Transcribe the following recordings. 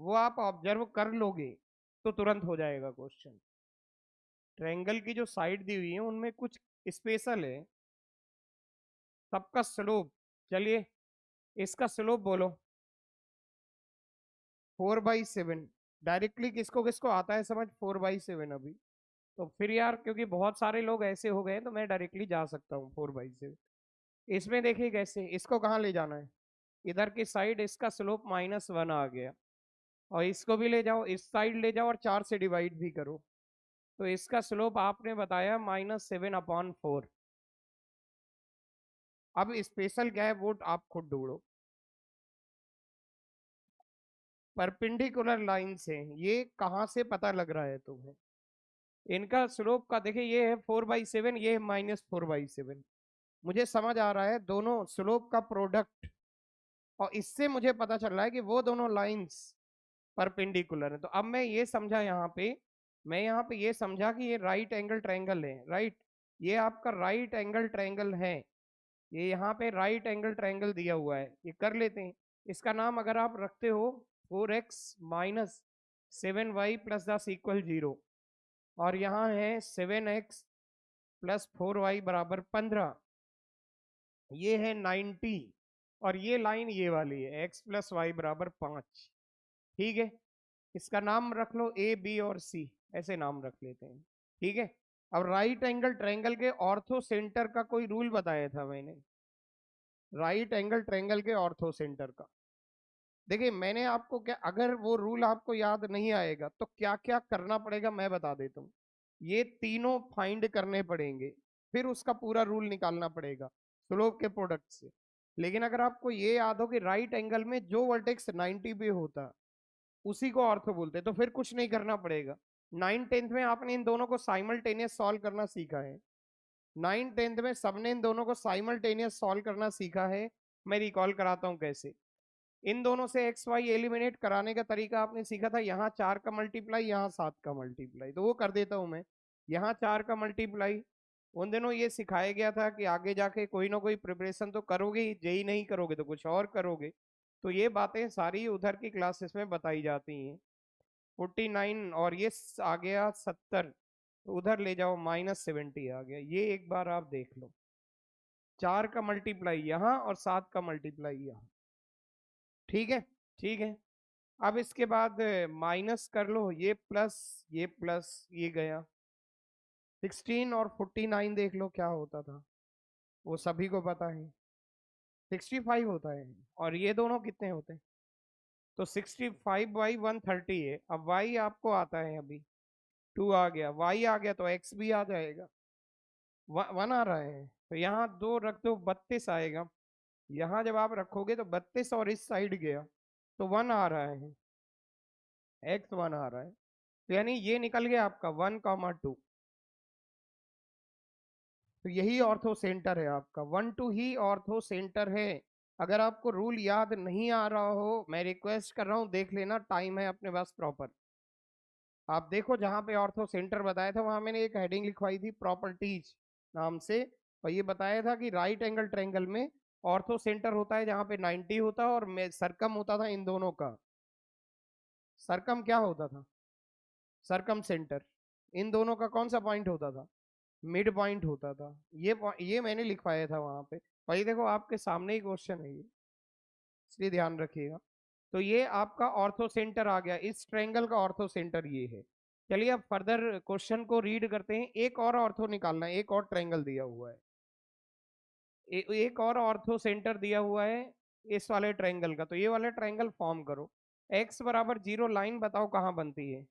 वो आप ऑब्जर्व कर लोगे तो तुरंत हो जाएगा क्वेश्चन। ट्रायंगल की जो साइड दी हुई है उनमें कुछ स्पेशल है। सबका स्लोप, चलिए इसका स्लोप बोलो 4/7। डायरेक्टली किसको किसको आता है समझ 4/7 अभी? तो फिर यार क्योंकि बहुत सारे लोग ऐसे हो गए तो मैं डायरेक्टली जा सकता हूँ 4/7। इसमें देखिए कैसे, इसको कहाँ ले जाना है, इधर की साइड इसका स्लोप -1 आ गया, और इसको भी ले जाओ, इस साइड ले जाओ और 4 से डिवाइड भी करो, तो इसका स्लोप आपने बताया -7/4। अब स्पेशल क्या है वो आप खुद ढूंढो। परपेंडिकुलर लाइन से ये कहां से पता लग रहा है तुम्हें? इनका स्लोप का देखिए, ये है 4/7, ये है -4/7। मुझे समझ आ रहा है दोनों स्लोप का प्रोडक्ट, और इससे मुझे पता चल रहा है कि वो दोनों लाइंस परपेंडिकुलर है। तो अब मैं ये समझा यहाँ पे, मैं यहाँ पे ये समझा कि ये राइट एंगल ट्रायंगल है, राइट, ये आपका राइट एंगल ट्रायंगल है। ये यहाँ पे राइट एंगल ट्रायंगल दिया हुआ है, ये कर लेते हैं। इसका नाम अगर आप रखते हो 4x - 7y + 10 = 0, और यहाँ है 7x + 4y = 15, ये है 90, और ये लाइन ये वाली है x + y = 5। ठीक है, इसका नाम रख लो ए बी और सी, ऐसे नाम रख लेते हैं। ठीक है, अब राइट एंगल ट्रायंगल के ऑर्थो सेंटर का कोई रूल बताया था मैंने, राइट एंगल ट्रायंगल के ऑर्थो सेंटर का। देखिए मैंने आपको क्या, अगर वो रूल आपको याद नहीं आएगा तो क्या क्या करना पड़ेगा मैं बता देता हूँ। ये तीनों फाइंड करने पड़ेंगे, फिर उसका पूरा रूल निकालना पड़ेगा स्लोप के प्रोडक्ट से। लेकिन अगर आपको ये याद हो कि राइट एंगल में जो वर्टेक्स 90 पे होता उसी को ऑर्थो बोलते, तो फिर कुछ नहीं करना पड़ेगा। 9th 10th में आपने इन दोनों को साइमल्टेनियस सॉल्व करना सीखा है। 9th 10th में सबने इन दोनों को साइमल्टेनियस सॉल्व करना सीखा है। मैं रिकॉल कराता हूँ कैसे। इन दोनों से एक्स वाई एलिमिनेट कराने का तरीका आपने सीखा था, यहाँ 4 का मल्टीप्लाई, यहाँ 7 का मल्टीप्लाई, तो वो कर देता हूँ मैं। यहाँ 4 का मल्टीप्लाई, उन दिनों ये सिखाया गया था कि आगे जाके कोई ना कोई प्रिपरेशन तो करोगे ही, जेई नहीं करोगे तो कुछ और करोगे, तो ये बातें सारी उधर की क्लासेस में बताई जाती हैं। 49 और ये आ गया 70, तो उधर ले जाओ -70 आ गया, ये एक बार आप देख लो। 4 का मल्टीप्लाई यहाँ और 7 का मल्टीप्लाई यहाँ। ठीक है, ठीक है। अब इसके बाद माइनस कर लो, ये प्लस, ये प्लस, ये गया। 16 और 49 देख लो क्या होता था, वो सभी को पता है 65 होता है। और ये दोनों कितने होते हैं? तो 65/130 है। अब y आपको आता है अभी 2 आ गया, y आ गया तो x भी आ जाएगा, 1 आ रहा है, तो यहाँ 2 रख दो 32 आएगा। यहाँ जब आप रखोगे तो 32 और इस साइड गया तो 1 आ रहा है, x1 आ रहा है, तो यानी ये निकल गया आपका 1,2। तो यही ऑर्थो सेंटर है आपका, 1 2 ही ऑर्थो सेंटर है। अगर आपको रूल याद नहीं आ रहा हो, मैं रिक्वेस्ट कर रहा हूं देख लेना, टाइम है अपने पास प्रॉपर। आप देखो जहां पे ऑर्थो सेंटर बताया था वहां मैंने एक हेडिंग लिखवाई थी प्रॉपर्टीज नाम से, और ये बताया था कि राइट एंगल ट्रायंगल में ऑर्थो सेंटर होता है जहां पे 90 होता है, और सरकम होता था इन दोनों का। सरकम क्या होता था? सरकम सेंटर इन दोनों का कौन सा पॉइंट होता था? मिड पॉइंट होता था। ये मैंने लिखवाया था वहां पे। भाई देखो आपके सामने ही क्वेश्चन है ये, इसलिए ध्यान रखिएगा। तो ये आपका ऑर्थो सेंटर आ गया, इस ट्रायंगल का ऑर्थो सेंटर ये है। चलिए अब फर्दर क्वेश्चन को रीड करते हैं। एक और ऑर्थो निकालना है, एक और ट्रायंगल दिया हुआ है, एक और ऑर्थो सेंटर दिया हुआ है इस वाले ट्रायंगल का। तो ये वाला ट्रायंगल फॉर्म करो। x = 0 लाइन बताओ कहाँ बनती है?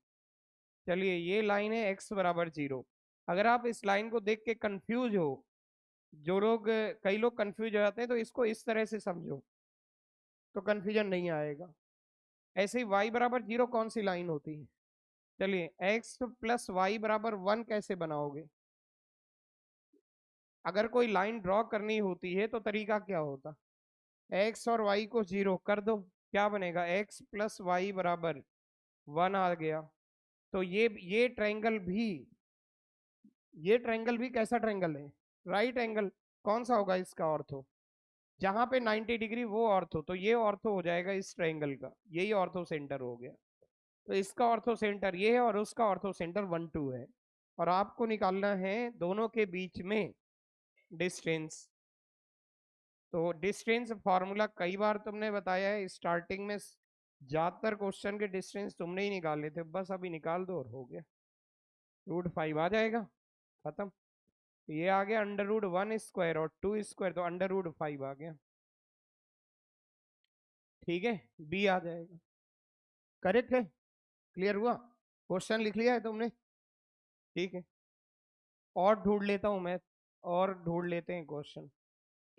चलिए ये लाइन है x = 0। अगर आप इस लाइन को देख के कंफ्यूज हो, जो लोग, कई लोग कंफ्यूज हो जाते हैं, तो इसको इस तरह से समझो तो कंफ्यूजन नहीं आएगा। ऐसे ही y = 0 कौन सी लाइन होती है? चलिए x + y = 1 कैसे बनाओगे? अगर कोई लाइन ड्रॉ करनी होती है तो तरीका क्या होता? x और y को 0 कर दो, क्या बनेगा? x + y = 1 आ गया। तो ये ट्रायंगल भी, ये ट्रायंगल भी कैसा ट्रायंगल है? Right angle. कौन सा होगा इसका ऑर्थो? जहां पे 90 डिग्री वो ऑर्थो, तो ये ऑर्थो हो जाएगा इस ट्रायंगल का, यही ऑर्थो सेंटर हो गया। तो इसका ऑर्थो सेंटर ये है और उसका ऑर्थो सेंटर 1 2 है। और आपको निकालना है दोनों के बीच में डिस्टेंस। तो डिस्टेंस फॉर्मूला कई बार तुमने बताया है स्टार्टिंग में, ज्यादातर क्वेश्चन के डिस्टेंस तुमने ही निकाले थे, बस अभी निकाल दो और हो गया। √5 आ जाएगा, खत्म। ये आ गया √1² और 2² तो √5 आ गया। ठीक है, बी आ जाएगा। करेक्ट है, क्लियर हुआ? क्वेश्चन लिख लिया है तुमने? ठीक है, और ढूंढ लेता हूं मैं, और ढूंढ लेते हैं क्वेश्चन।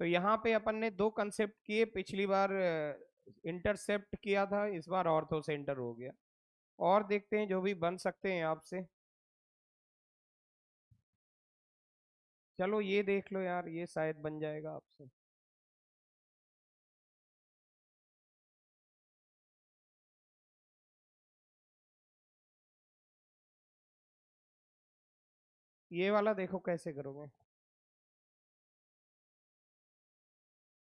तो यहाँ पे अपन ने दो कंसेप्ट किए, पिछली बार इंटरसेप्ट किया था, इस बार ऑर्थो सेंटर हो गया। और देखते हैं जो भी बन सकते हैं आपसे। चलो ये देख लो यार, ये शायद बन जाएगा आपसे। ये वाला देखो कैसे करोगे।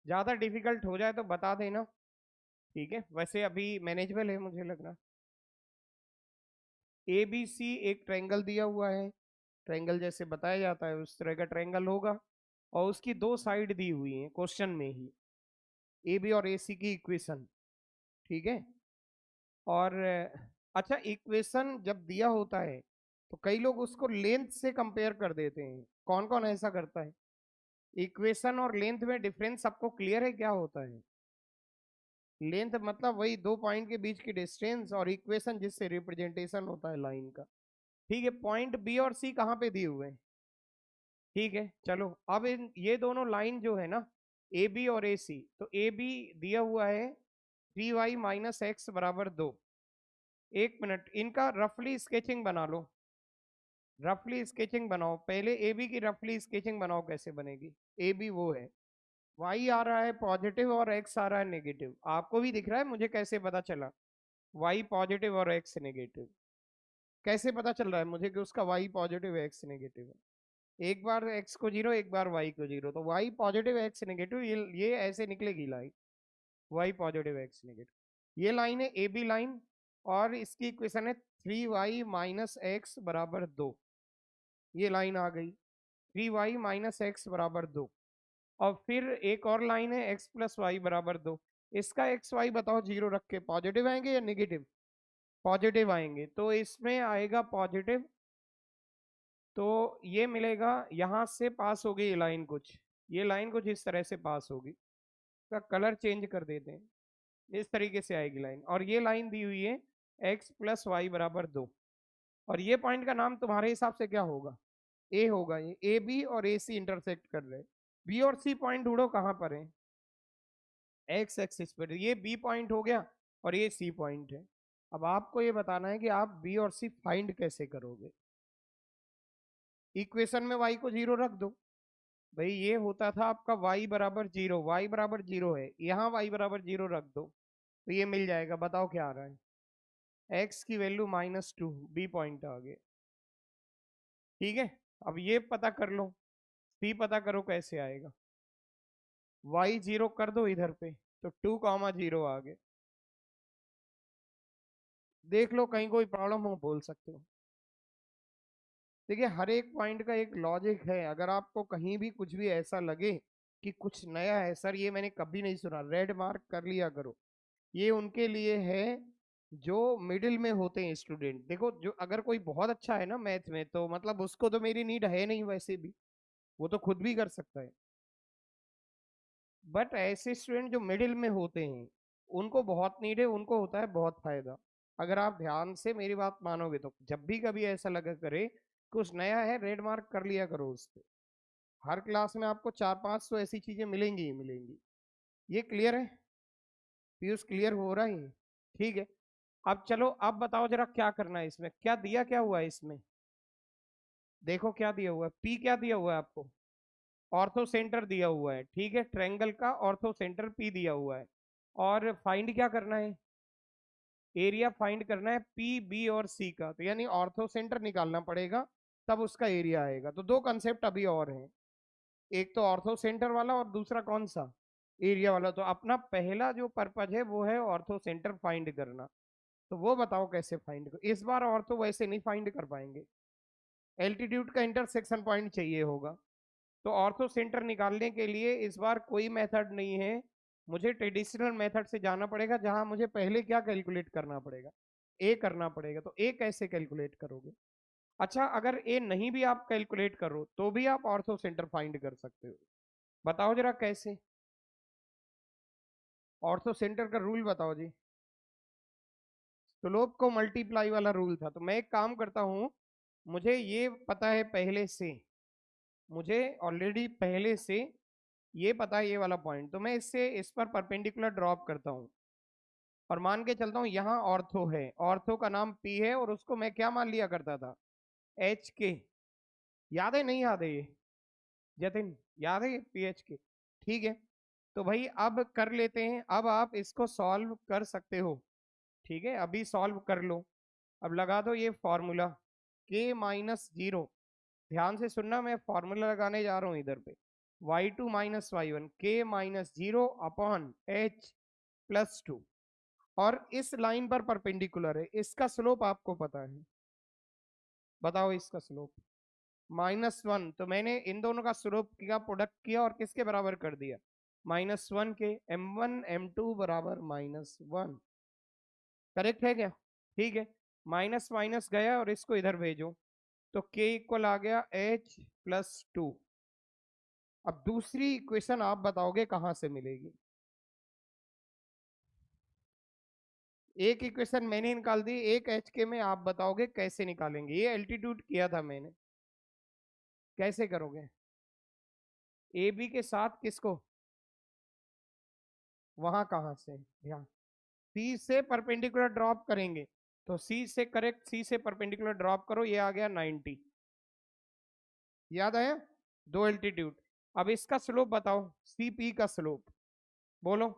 ज्यादा डिफिकल्ट हो जाए तो बता देना, ठीक है? वैसे अभी मैनेजेबल है मुझे लग रहा। ABC एक ट्रायंगल दिया हुआ है, ट्रायंगल जैसे बताया जाता है उस तरह का ट्रायंगल होगा, और उसकी दो साइड दी हुई है क्वेश्चन में ही, AB और AC की इक्वेशन। ठीक है, और अच्छा, इक्वेशन जब दिया होता है तो कई लोग उसको लेंथ से कंपेयर कर देते हैं। कौन कौन ऐसा करता है? इक्वेशन और लेंथ में डिफरेंस सबको क्लियर है क्या होता है? लेंथ मतलब वही दो पॉइंट के बीच की डिस्टेंस, और इक्वेशन जिससे रिप्रेजेंटेशन होता है लाइन का। ठीक है, पॉइंट बी और सी कहाँ पे दिए हुए हैं? ठीक है, चलो अब इन ये दोनों लाइन जो है ना, ए बी और ए सी, तो ए बी दिया हुआ है 3y - x = 2। एक मिनट, इनका रफली स्केचिंग बना लो। रफली स्केचिंग बनाओ पहले, ए बी की रफली स्केचिंग बनाओ, कैसे बनेगी? ए बी वो है, वाई आ रहा है पॉजिटिव और एक्स आ रहा है नेगेटिव, आपको भी दिख रहा है, मुझे कैसे पता चला वाई पॉजिटिव और एक्स नेगेटिव? कैसे पता चल रहा है मुझे कि उसका वाई पॉजिटिव है एक्स नेगेटिव है? एक बार एक्स को 0, एक बार वाई को 0, तो वाई पॉजिटिव एक्स नेगेटिव, ये ऐसे निकलेगी line, Y positive X negative. ये लाइन है ए बी लाइन, और इसकी इक्वेशन है 3y - x = 2। ये लाइन आ गई 3y - x = 2। और फिर एक और लाइन है x + y = 2। इसका एक्स वाई बताओ, 0 रख के पॉजिटिव आएंगे या नेगेटिव? पॉजिटिव आएंगे, तो इसमें आएगा पॉजिटिव। तो ये मिलेगा, यहां से पास होगी ये लाइन कुछ, ये लाइन कुछ इस तरह से पास होगी। इसका कलर चेंज कर देते हैं, इस तरीके से आएगी लाइन, और ये लाइन दी हुई है x + y = 2। और ये पॉइंट का नाम तुम्हारे हिसाब से क्या होगा? ए होगा। ये ए बी और ए सी इंटरसेक्ट कर रहे हैं। बी और सी पॉइंट ढूंढो कहां पर है, एक्स एक्सिस पर। ये बी पॉइंट हो गया और ये सी पॉइंट है। अब आपको ये बताना है कि आप बी और सी फाइंड कैसे करोगे। इक्वेशन में y को 0 रख दो। भाई ये होता था आपका y = 0, y = 0 है, यहाँ y = 0 रख दो, तो ये मिल जाएगा। बताओ क्या आ रहा है? x की वैल्यू -2, बी पॉइंट आ गया। ठीक है, अब ये पता कर लो, सी पता करो कैसे आएगा। y 0 कर दो इधर पे, तो 2, 0 आ गए। देख लो कहीं कोई प्रॉब्लम हो बोल सकते हो। देखिए हर एक पॉइंट का एक लॉजिक है, अगर आपको कहीं भी कुछ भी ऐसा लगे कि कुछ नया है, सर ये मैंने कभी नहीं सुना, रेड मार्क कर लिया करो। ये उनके लिए है जो मिडिल में होते हैं स्टूडेंट। देखो जो अगर कोई बहुत अच्छा है ना मैथ में, तो मतलब उसको तो मेरी नीड है नहीं वैसे भी, वो तो खुद भी कर सकता है। बट ऐसे स्टूडेंट जो मिडिल में होते हैं, उनको बहुत नीड है, उनको होता है बहुत फायदा। अगर आप ध्यान से मेरी बात मानोगे तो जब भी कभी ऐसा लगा करे कुछ नया है, रेड मार्क कर लिया करो उस पे। हर क्लास में आपको 4 5 तो ऐसी चीजें मिलेंगी ही मिलेंगी। ये क्लियर है? पीयूष क्लियर हो रहा है? ठीक है, अब चलो अब बताओ जरा क्या करना है इसमें, क्या दिया क्या हुआ है इसमें? देखो क्या दिया हुआ है, पी क्या दिया हुआ है आपको? ऑर्थो सेंटर दिया हुआ है, ठीक है, ट्रायंगल का ऑर्थो सेंटर पी दिया हुआ है। और फाइंड क्या करना है? एरिया फाइंड करना है पी बी और सी का, तो यानी ऑर्थो सेंटर निकालना पड़ेगा, तब उसका एरिया आएगा। तो दो कंसेप्ट अभी और हैं, एक तो ऑर्थो सेंटर वाला और दूसरा कौन सा, एरिया वाला। तो अपना पहला जो पर्पज है वो है ऑर्थो सेंटर फाइंड करना। तो वो बताओ कैसे फाइंड कर, इस बार ऑर्थो वैसे नहीं फाइंड कर पाएंगे, एल्टीट्यूड का इंटरसेक्शन पॉइंट चाहिए होगा। तो ऑर्थो सेंटर निकालने के लिए इस बार कोई मेथड नहीं है, मुझे ट्रेडिशनल मेथड से जाना पड़ेगा, जहां मुझे पहले क्या कैलकुलेट करना पड़ेगा, ए करना पड़ेगा। तो ए कैसे कैलकुलेट करोगे? अच्छा, अगर ए नहीं भी आप कैलकुलेट करो तो भी आप ऑर्थो सेंटर फाइंड कर सकते हो। बताओ जरा कैसे, ऑर्थो सेंटर का रूल बताओ जी। स्लोप को मल्टीप्लाई वाला रूल था। तो मैं एक काम करता हूं, मुझे ये पता है पहले से, मुझे ऑलरेडी पहले से ये पता है ये वाला पॉइंट, तो मैं इससे इस पर परपेंडिकुलर ड्रॉप करता हूँ और मान के चलता हूँ यहाँ ऑर्थो है, ऑर्थो का नाम पी है और उसको मैं क्या मान लिया करता था, एच के। याद है नहीं याद है ये जतिन, याद है पी एच के? ठीक है, तो भाई अब कर लेते हैं, अब आप इसको सॉल्व कर सकते हो। ठीक है, अभी सॉल्व कर लो। अब लगा दो ये फॉर्मूला के माइनस जीरो, ध्यान से सुनना, मैं फॉर्मूला लगाने जा रहा हूं इधर पे, y2 माइनस वाई वन के minus zero upon H plus two. और इस लाइन पर परपेंडिकुलर है, इसका स्लोप आपको पता है, बताओ इसका स्लोप -1। तो मैंने इन दोनों का स्लोप किया, प्रोडक्ट किया और किसके बराबर कर दिया, -1 के, m1 m2 बराबर -1। करेक्ट है क्या? ठीक है, माइनस माइनस गया और इसको इधर भेजो, तो k इक्वल आ गया h प्लस टू। अब दूसरी इक्वेशन आप बताओगे कहां से मिलेगी? एक इक्वेशन मैंने निकाल दी, एक एच के में आप बताओगे कैसे निकालेंगे। ये एल्टीट्यूड किया था मैंने, कैसे करोगे? ए बी के साथ किसको, वहां कहां से, ध्यान, सी से परपेंडिकुलर ड्रॉप करेंगे। तो सी से करेक्ट, सी से परपेंडिकुलर ड्रॉप करो, ये आ गया 90। याद आया, दो एल्टीट्यूड। अब इसका स्लोप बताओ, सी पी का स्लोप बोलो,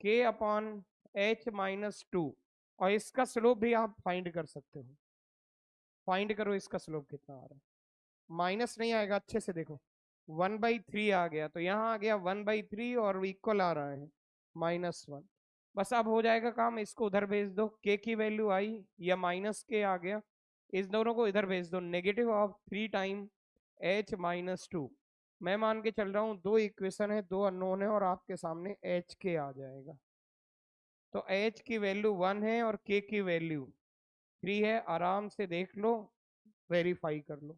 के अपॉन एच माइनस टू। और इसका स्लोप भी आप फाइंड कर सकते हो, फाइंड करो इसका स्लोप कितना आ रहा है। माइनस नहीं आएगा, अच्छे से देखो, 1/3 आ गया, तो यहाँ आ गया 1/3 और इक्वल आ रहा है -1। बस अब हो जाएगा काम, इसको उधर भेज दो, के की वैल्यू आई या माइनस के आ गया, इस दोनों को इधर भेज दो, negative of 3 time H minus two. मैं मान के चल रहा हूँ दो इक्वेशन है, दो अननोन है और आपके सामने एच के आ जाएगा। तो एच की वैल्यू 1 है और के की वैल्यू 3 है, आराम से देख लो, वेरीफाई कर लो,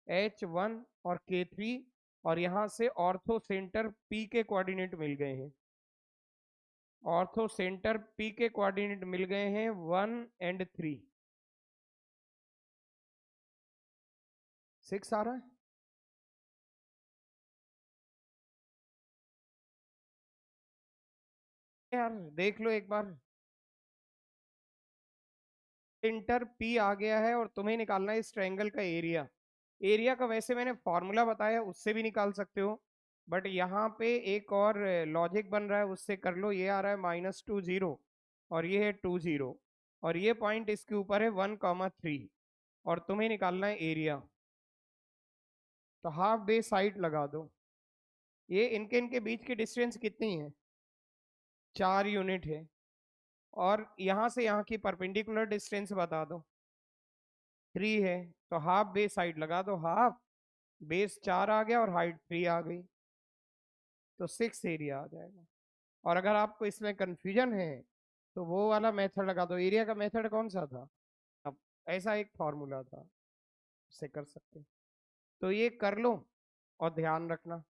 H1 और K3। और यहां से ऑर्थो सेंटर P के कोऑर्डिनेट मिल गए हैं, ऑर्थो सेंटर P के कोऑर्डिनेट मिल गए हैं 1 एंड 3। 6 आ रहा है यार, देख लो एक बार, सेंटर P आ गया है और तुम्हें निकालना है इस ट्रायंगल का एरिया। एरिया का वैसे मैंने फॉर्मूला बताया, उससे भी निकाल सकते हो, बट यहाँ पे एक और लॉजिक बन रहा है, उससे कर लो। ये आ रहा है -2 0 और ये है 2 0 और ये पॉइंट इसके ऊपर है 1, 3 और तुम्हें निकालना है एरिया। तो हाफ बेस साइड लगा दो, ये इनके इनके बीच की डिस्टेंस कितनी है, 4 यूनिट है। और यहाँ से यहाँ की परपेंडिकुलर डिस्टेंस बता दो, 3 है। तो हाफ बेस साइड लगा दो, हाफ बेस 4 आ गया और हाइट 3 आ गई, तो 6 एरिया आ जाएगा। और अगर आपको इसमें कंफ्यूजन है तो वो वाला मेथड लगा दो, एरिया का मेथड कौन सा था, अब ऐसा एक फॉर्मूला था, उससे कर सकते। तो ये कर लो और ध्यान रखना,